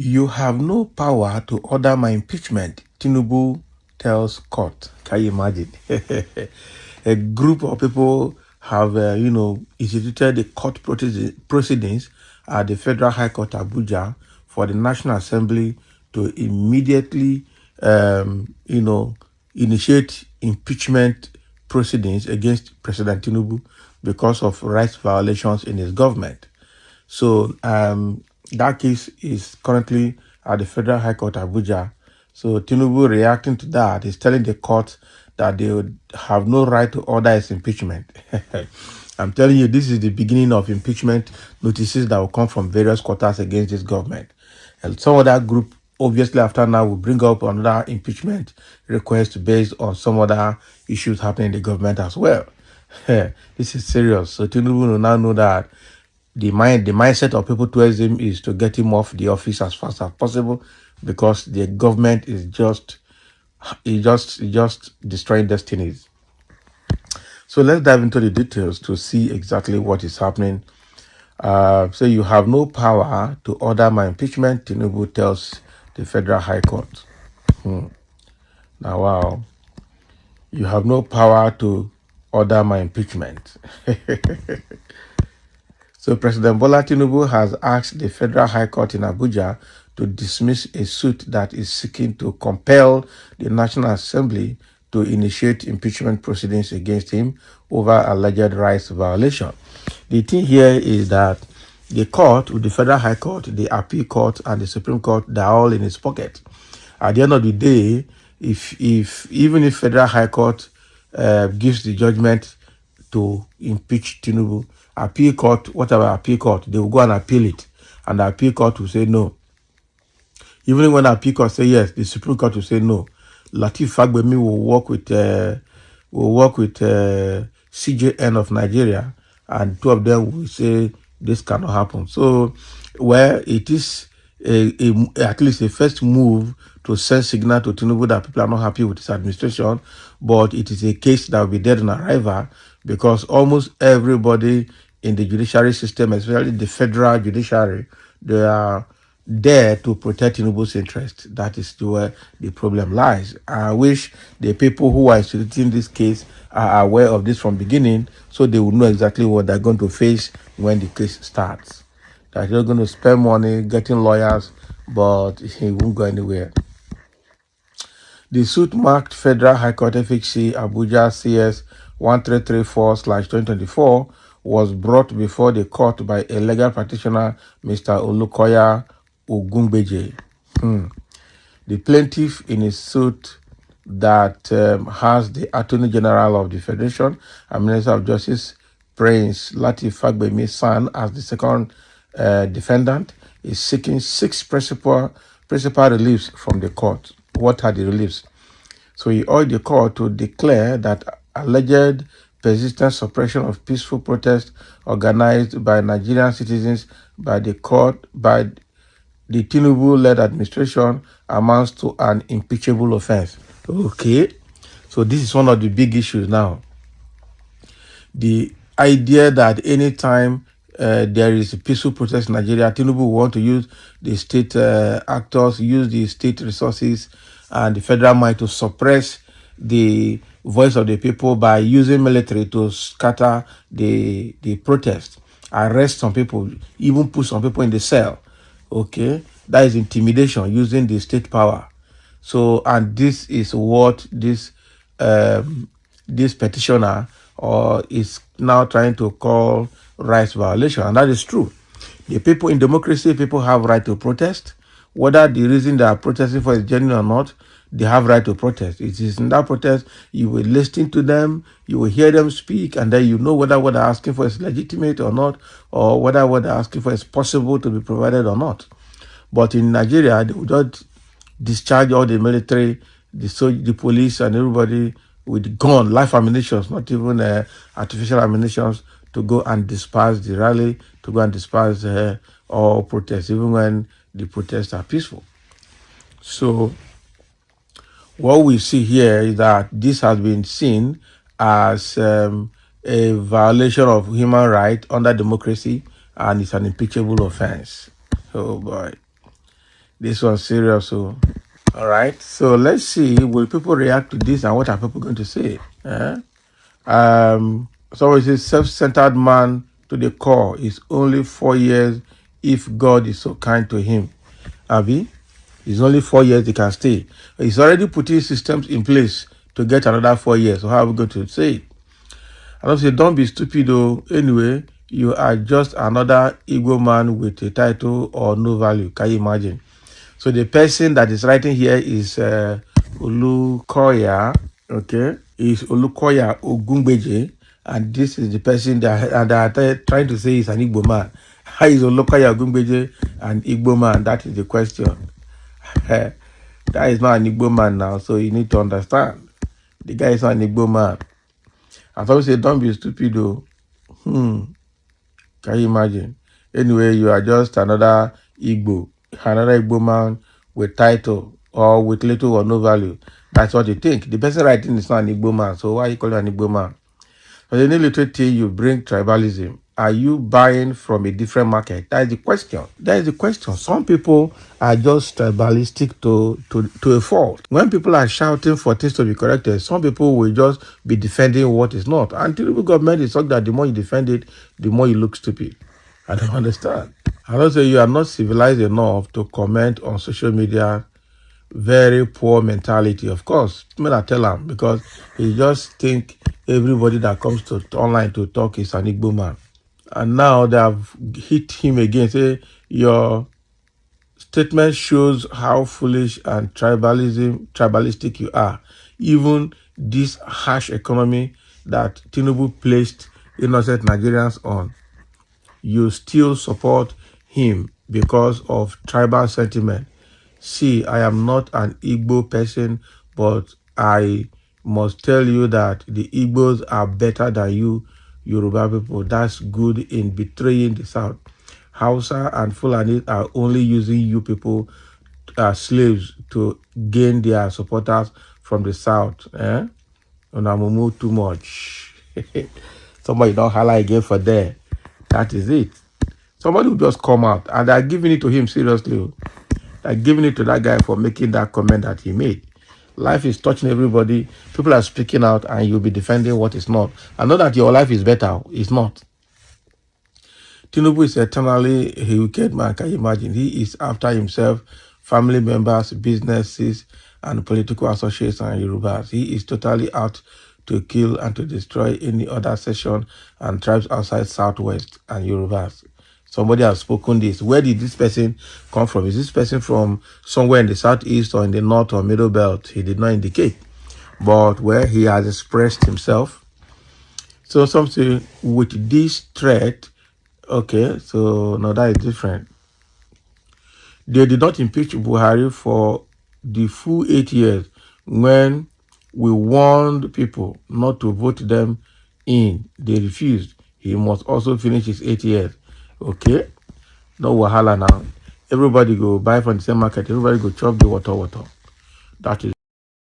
You have no power to order my impeachment, Tinubu tells court. Can you imagine? A group of people have, instituted the court proceedings at the Federal High Court Abuja for the National Assembly to immediately, initiate impeachment proceedings against President Tinubu because of rights violations in his government. So that case is currently at the Federal High Court Abuja. So Tinubu reacting to that is telling the court that they would have no right to order his impeachment. I'm telling you, this is the beginning of impeachment notices that will come from various quarters against this government. And some other group, obviously after now, will bring up another impeachment request based on some other issues happening in the government as well. This is serious. So Tinubu will now know that the mindset of people towards him is to get him off the office as fast as possible because the government is just destroying destinies. So let's dive into the details to see exactly what is happening. So you have no power to order my impeachment, Tinubu tells the Federal High Court. Now, wow. You have no power to order my impeachment. So President Bola Tinubu has asked the Federal High Court in Abuja to dismiss a suit that is seeking to compel the National Assembly to initiate impeachment proceedings against him over alleged rights violation. The thing here is that the court, the Federal High Court, the Appeal Court, and the Supreme Court, they're all in his pocket. At the end of the day, even if Federal High Court gives the judgment to impeach Tinubu, Appeal Court, whatever Appeal Court, they will go and appeal it, and the Appeal Court will say no. Even when the Appeal Court say yes, the Supreme Court will say no. Lateef Fagbemi will work with CJN of Nigeria, and two of them will say this cannot happen. So, where it is at least a first move to send signal to Tinubu that people are not happy with his administration, but it is a case that will be dead on arrival because almost everybody in the judiciary system, especially the federal judiciary, they are there to protect Tinubu's interest. That is where the problem lies. I wish the people who are instituting this case are aware of this from beginning so they will know exactly what they're going to face when the case starts. That you're going to spend money getting lawyers, but he won't go anywhere. The suit marked Federal High Court FHC Abuja CS 1334/2024 was brought before the court by a legal practitioner, Mr. Olukoya Ogungbeje. The plaintiff in his suit that has the Attorney General of the Federation and Minister of Justice, Prince Lateef Fagbemi's son, as the second defendant, is seeking 6 principal reliefs from the court. What are the reliefs? So he urged the court to declare that alleged persistent suppression of peaceful protest organized by Nigerian citizens by the Tinubu-led administration amounts to an impeachable offense. Okay, so this is one of the big issues now. The idea that anytime there is a peaceful protest in Nigeria, Tinubu want to use the state actors, use the state resources and the federal might to suppress the voice of the people by using military to scatter the protest, arrest some people, even put some people in the cell. Okay, that is intimidation using the state power. So, and this is what this petitioner is now trying to call rights violation, and that is true. The people in democracy, people have right to protest, whether the reason they are protesting for is genuine or not. They have right to protest. It is in that protest you will listen to them, you will hear them speak, and then you know whether what they're asking for is legitimate or not, or whether what they're asking for is possible to be provided or not. But in Nigeria, they would not discharge all the military, the police, and everybody with gun, live ammunitions, not even artificial ammunitions, to go and disperse the rally, to go and disperse all protests, even when the protests are peaceful. So what we see here is that this has been seen as a violation of human rights under democracy, and it's an impeachable offense. Oh boy. This was serious. So, all right. So let's see. Will people react to this, and what are people going to say? So it's a self-centered man to the core. It's only 4 years if God is so kind to him. Abi, it's only 4 years he can stay. He's already putting systems in place to get another 4 years. So how are we going to say it? I don't say don't be stupid though. Anyway, you are just another Igbo man with a title or no value. Can you imagine? So the person that is writing here is Olukoya. Okay, is Olukoya Ogungbeje, and this is the person that are trying to say is an Igbo man. How is Olukoya Ogungbeje an Igbo man? That is the question. That is not an Igbo man now, so you need to understand. The guy is not an Igbo man. I always say, don't be stupid though. Can you imagine? Anyway, you are just another Igbo man with title or with little or no value. That's what you think. The person writing is not an Igbo man, so why are you calling an Igbo man? But in illiterate, you bring tribalism. Are you buying from a different market? That is the question. That is the question. Some people are just tribalistic to a fault. When people are shouting for things to be corrected, some people will just be defending what is not. And Tinubu government is such that the more you defend it, the more you look stupid. I don't understand. I don't say you are not civilized enough to comment on social media. Very poor mentality. Of course, men I tell him because he just think everybody that comes to online to talk is an Igbo man. And now they have hit him again. Say your statement shows how foolish and tribalistic you are. Even this harsh economy that Tinubu placed innocent Nigerians on, you still support him because of tribal sentiment. See, I am not an Igbo person, but I must tell you that the Igbos are better than you, Yoruba people. That's good in betraying the South. Hausa and Fulani are only using you people as slaves to gain their supporters from the South. Unamumu too much. Somebody don't holler again for there. That is it. Somebody will just come out and they're giving it to him seriously. They're giving it to that guy for making that comment that he made. Life is touching everybody. People are speaking out and you'll be defending what is not. I know that your life is better. It's not. Tinubu is eternally a wicked man. Can you imagine? He is after himself, family members, businesses, and political associates and Yorubas. He is totally out to kill and to destroy any other section and tribes outside Southwest and Yorubas. Somebody has spoken this. Where did this person come from? Is this person from somewhere in the Southeast or in the North or Middle Belt? He did not indicate. But where he has expressed himself. So something with this threat, okay, so no, that is different. They did not impeach Buhari for the full 8 years when we warned people not to vote them in. They refused. He must also finish his 8 years. Okay? No wahala now. Everybody go buy from the same market. Everybody go chop the water. That is